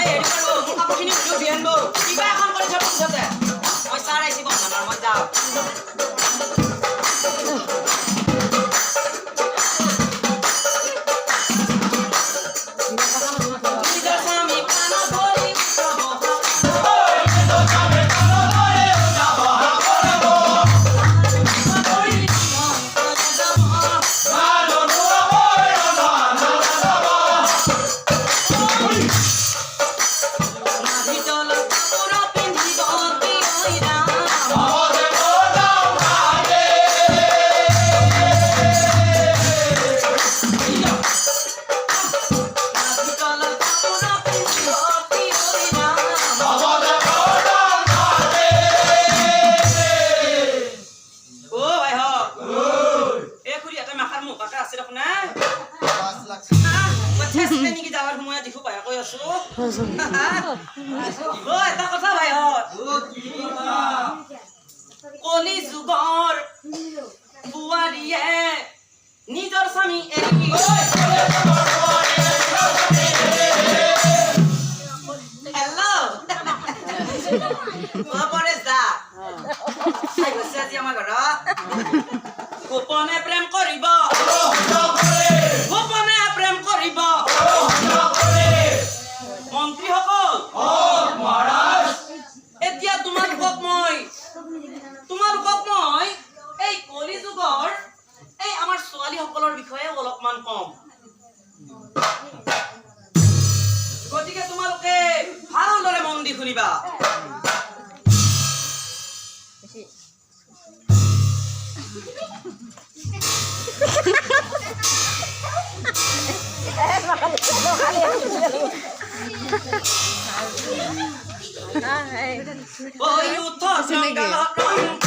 হেৰি কৰোঁ মোৰ কাপোৰখিনি ধুই আনিব কিবা এখন কৰি থৈ পিছতে মই চাৰ আহিছি বন্ধনৰ মই যাওঁ এটা কথা ভাইহত কলি যুগৰ বুৱাৰীয়ে নিজৰ স্বামী এৰি আমাৰ ঘৰত গোপনে প্ৰেম কৰিব গোপনে প্ৰেম কৰিব মন্ত্ৰীসকল এতিয়া তোমালোকক মই এই কলি যুগৰ এই আমাৰ ছোৱালীসকলৰ বিষয়ে অলপমান কম গতিকে তোমালোকে ভালদৰে মন দি শুনিবা Oi, o toque